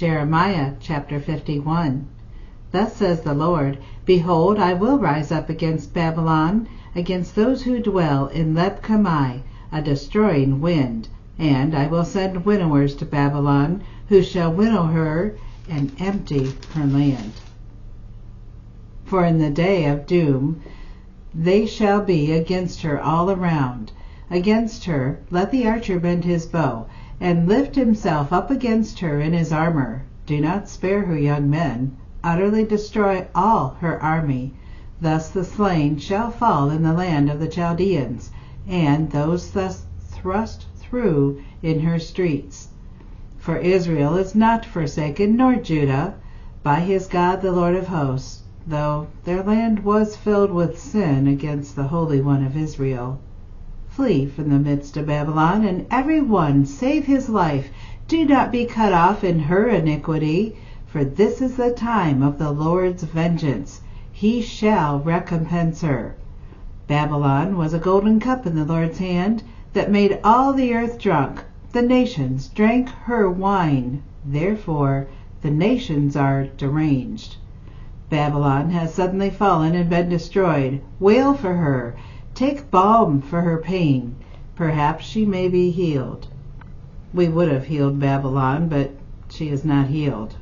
Jeremiah chapter 51. Thus says the Lord, Behold, I will rise up against Babylon, against those who dwell in Leb-Kamai, a destroying wind, and I will send winnowers to Babylon, who shall winnow her and empty her land. For in the day of doom they shall be against her all around. Against her let the archer bend his bow, and lift himself up against her in his armor. Do not spare her young men. Utterly destroy all her army. Thus the slain shall fall in the land of the Chaldeans, and those thus thrust through in her streets. For Israel is not forsaken, nor Judah, by his God the Lord of hosts, though their land was filled with sin against the Holy One of Israel. Flee from the midst of Babylon, and every one save his life. Do not be cut off in her iniquity, for this is the time of the Lord's vengeance. He shall recompense her. Babylon was a golden cup in the Lord's hand, that made all the earth drunk. The nations drank her wine. Therefore the nations are deranged. Babylon has suddenly fallen and been destroyed. Wail for her. Take balm for her pain. Perhaps she may be healed. We would have healed Babylon, but she is not healed.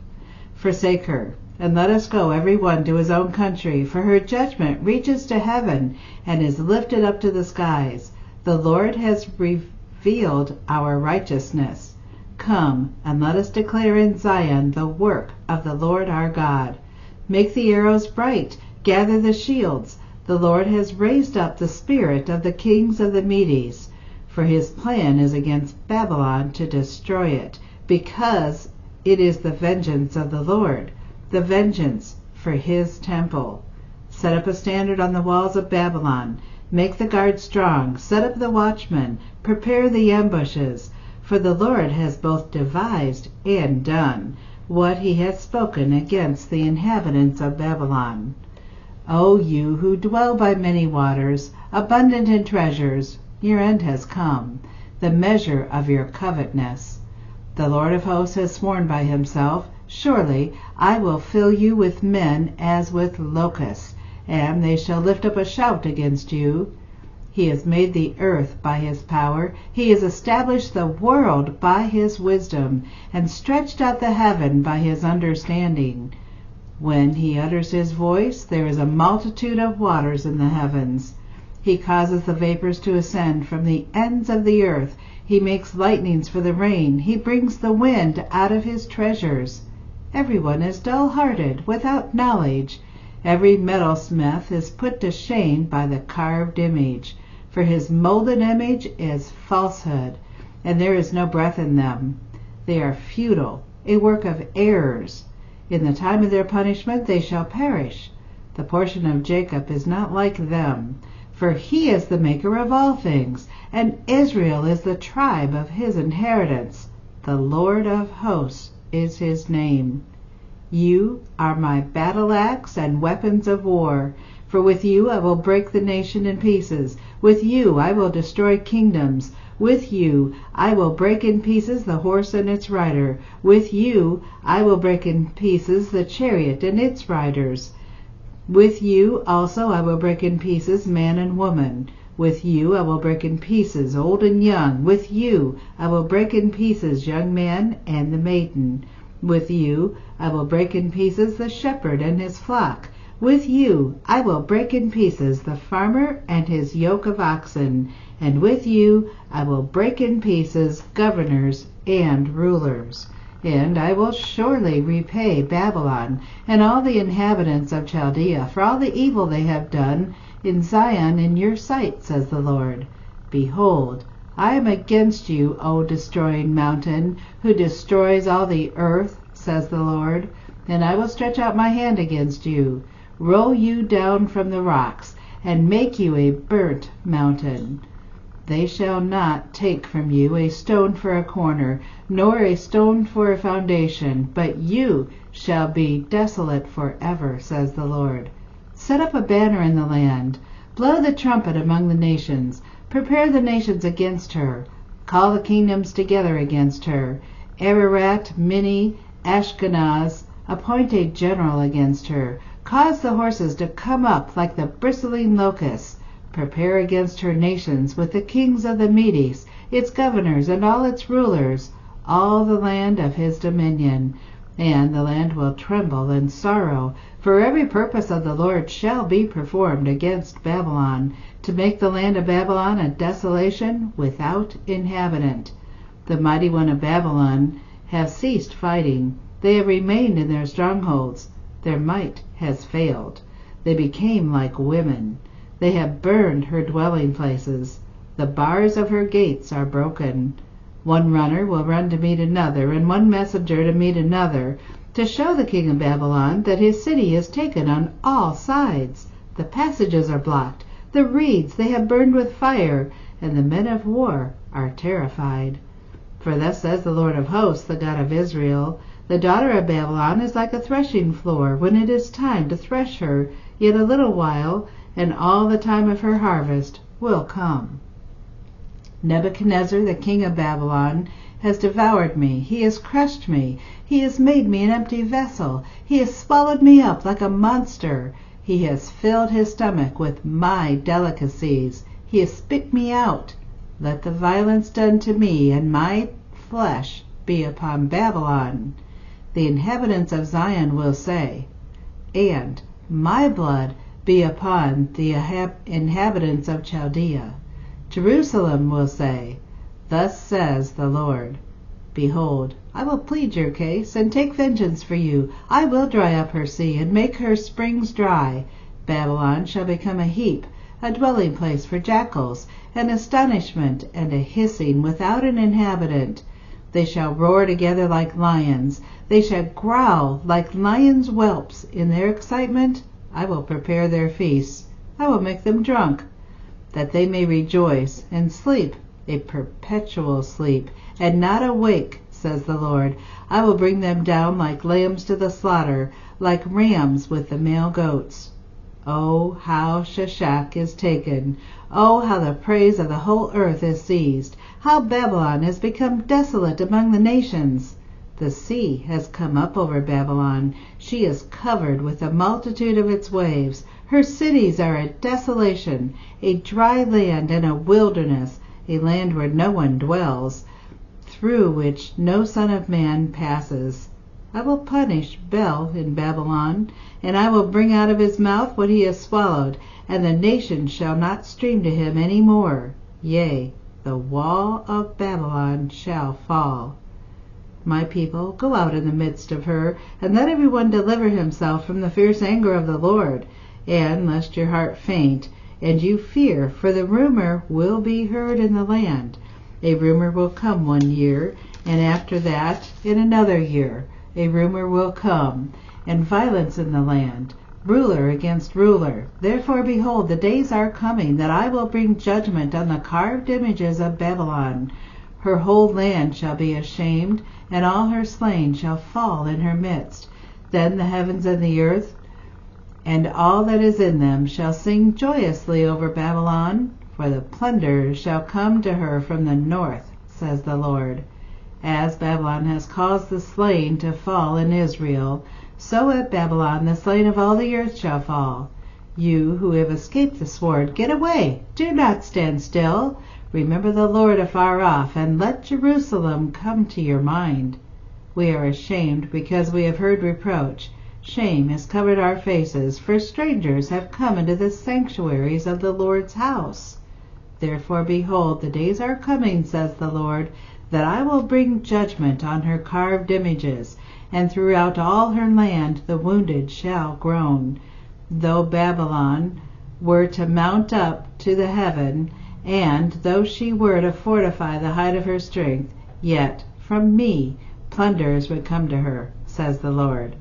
Forsake her, and let us go every one to his own country, for her judgment reaches to heaven and is lifted up to the skies. The Lord has revealed our righteousness. Come, and let us declare in Zion the work of the Lord our God. Make the arrows bright, gather the shields. The Lord has raised up the spirit of the kings of the Medes, for his plan is against Babylon to destroy it, because it is the vengeance of the Lord, the vengeance for his temple. Set up a standard on the walls of Babylon. Make the guard strong. Set up the watchmen. Prepare the ambushes. For the Lord has both devised and done what he has spoken against the inhabitants of Babylon. O you who dwell by many waters, abundant in treasures, your end has come, the measure of your covetousness. The Lord of hosts has sworn by himself, Surely I will fill you with men as with locusts, and they shall lift up a shout against you. He has made the earth by his power. He has established the world by his wisdom, and stretched out the heaven by his understanding. When he utters his voice, there is a multitude of waters in the heavens. He causes the vapors to ascend from the ends of the earth. He makes lightnings for the rain. He brings the wind out of his treasures. Everyone is dull-hearted, without knowledge. Every metalsmith is put to shame by the carved image, for his molded image is falsehood, and there is no breath in them. They are futile, a work of errors. In the time of their punishment they shall perish. The portion of Jacob is not like them, for he is the maker of all things, and Israel is the tribe of his inheritance. The Lord of hosts is his name. You are my battle axe and weapons of war, for with you I will break the nation in pieces. With you I will destroy kingdoms. With you I will break in pieces the horse and its rider. With you I will break in pieces the chariot and its riders. With you also I will break in pieces man and woman. With you I will break in pieces old and young. With you I will break in pieces young man and the maiden. With you I will break in pieces the shepherd and his flock. With you I will break in pieces the farmer and his yoke of oxen. And with you I will break in pieces governors and rulers. And I will surely repay Babylon and all the inhabitants of Chaldea for all the evil they have done in Zion in your sight, says the Lord. Behold, I am against you, O destroying mountain, who destroys all the earth, says the Lord. And I will stretch out my hand against you, roll you down from the rocks, and make you a burnt mountain. They shall not take from you a stone for a corner, nor a stone for a foundation, but you shall be desolate forever, says the Lord. Set up a banner in the land. Blow the trumpet among the nations. Prepare the nations against her. Call the kingdoms together against her. Ararat, Minni, Ashkenaz, appoint a general against her. Cause the horses to come up like the bristling locusts. Prepare against her nations with the kings of the Medes, its governors and all its rulers, all the land of his dominion. And the land will tremble in sorrow, for every purpose of the Lord shall be performed against Babylon, to make the land of Babylon a desolation without inhabitant. The mighty one of Babylon have ceased fighting. They have remained in their strongholds. Their might has failed. They became like women. They have burned her dwelling places. The bars of her gates are broken. One runner will run to meet another, and one messenger to meet another, to show the king of Babylon that his city is taken on all sides. The passages are blocked. The reeds they have burned with fire, and the men of war are terrified. For thus says the Lord of hosts, the God of Israel, the daughter of Babylon is like a threshing floor when it is time to thresh her, yet a little while, and all the time of her harvest will come. Nebuchadnezzar, the king of Babylon, has devoured me. He has crushed me. He has made me an empty vessel. He has swallowed me up like a monster. He has filled his stomach with my delicacies. He has spit me out. Let the violence done to me and my flesh be upon Babylon. The inhabitants of Zion will say, and my blood be upon the inhabitants of Chaldea. Jerusalem will say, thus says the Lord, behold, I will plead your case and take vengeance for you. I will dry up her sea and make her springs dry. Babylon shall become a heap, a dwelling place for jackals, an astonishment and a hissing without an inhabitant. They shall roar together like lions. They shall growl like lions' whelps. In their excitement I will prepare their feasts. I will make them drunk, that they may rejoice and sleep a perpetual sleep, and not awake, says the Lord. I will bring them down like lambs to the slaughter, like rams with the male goats. Oh, how Sheshach is taken! Oh, how the praise of the whole earth is seized! How Babylon has become desolate among the nations! The sea has come up over Babylon. She is covered with the multitude of its waves. Her cities are a desolation, a dry land and a wilderness, a land where no one dwells, through which no son of man passes. I will punish Bel in Babylon, and I will bring out of his mouth what he has swallowed, and the nations shall not stream to him any more. Yea, the wall of Babylon shall fall. My people, go out in the midst of her, and let every one deliver himself from the fierce anger of the Lord. And lest your heart faint, and you fear, for the rumor will be heard in the land. A rumor will come 1 year, and after that in another year a rumor will come, and violence in the land, ruler against ruler. Therefore, behold, the days are coming that I will bring judgment on the carved images of Babylon. Her whole land shall be ashamed, and all her slain shall fall in her midst. Then the heavens and the earth and all that is in them shall sing joyously over Babylon, for the plunderers shall come to her from the north, says the Lord. As Babylon has caused the slain to fall in Israel, so at Babylon the slain of all the earth shall fall. You who have escaped the sword, get away, do not stand still. Remember the Lord afar off, and let Jerusalem come to your mind. We are ashamed because we have heard reproach. Shame has covered our faces, for strangers have come into the sanctuaries of the Lord's house. Therefore, behold, the days are coming, says the Lord, that I will bring judgment on her carved images, and throughout all her land the wounded shall groan. Though Babylon were to mount up to the heaven, and though she were to fortify the height of her strength, yet from me plunderers would come to her, says the Lord.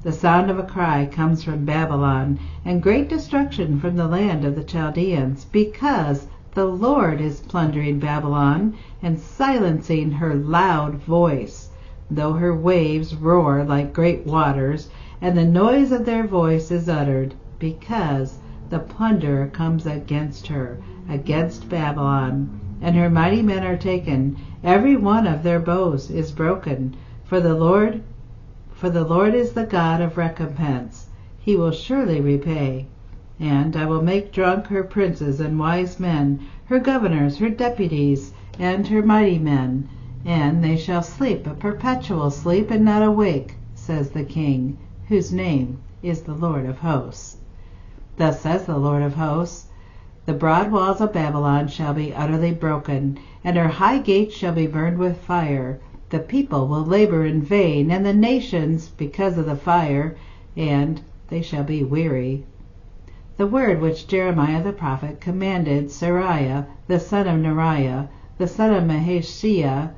The sound of a cry comes from Babylon, and great destruction from the land of the Chaldeans, because the Lord is plundering Babylon and silencing her loud voice, though her waves roar like great waters, and the noise of their voice is uttered, because the plunderer comes against her, against Babylon, and her mighty men are taken. Every one of their bows is broken, for the Lord for the Lord is the God of recompense. He will surely repay. And I will make drunk her princes and wise men, her governors, her deputies, and her mighty men, and they shall sleep a perpetual sleep and not awake, says the King, whose name is the Lord of hosts. Thus says the Lord of hosts, the broad walls of Babylon shall be utterly broken, and her high gates shall be burned with fire. The people will labor in vain, and the nations because of the fire, and they shall be weary. The word which Jeremiah the prophet commanded Seraiah the son of Neriah, the son of Maheshiah,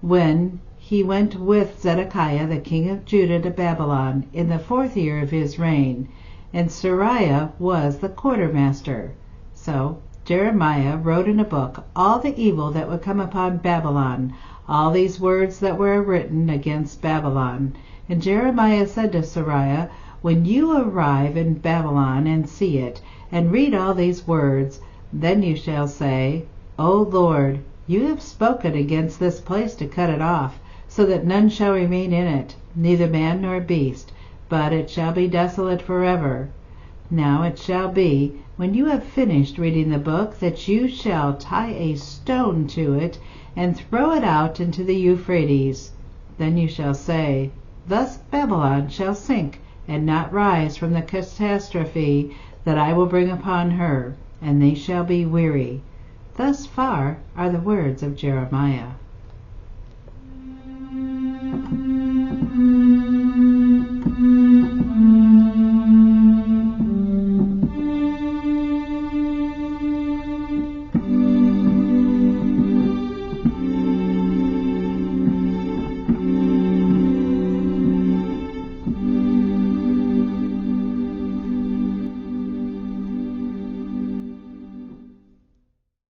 when he went with Zedekiah the king of Judah to Babylon in the 4th year of his reign, and Seraiah was the quartermaster. So Jeremiah wrote in a book all the evil that would come upon Babylon, all these words that were written against Babylon. And Jeremiah said to Seraiah, when you arrive in Babylon and see it, and read all these words, then you shall say, O Lord, you have spoken against this place to cut it off, so that none shall remain in it, neither man nor beast, but it shall be desolate forever. Now it shall be, when you have finished reading the book, that you shall tie a stone to it, and throw it out into the Euphrates. Then you shall say, thus Babylon shall sink, and not rise from the catastrophe that I will bring upon her, and they shall be weary. Thus far are the words of Jeremiah.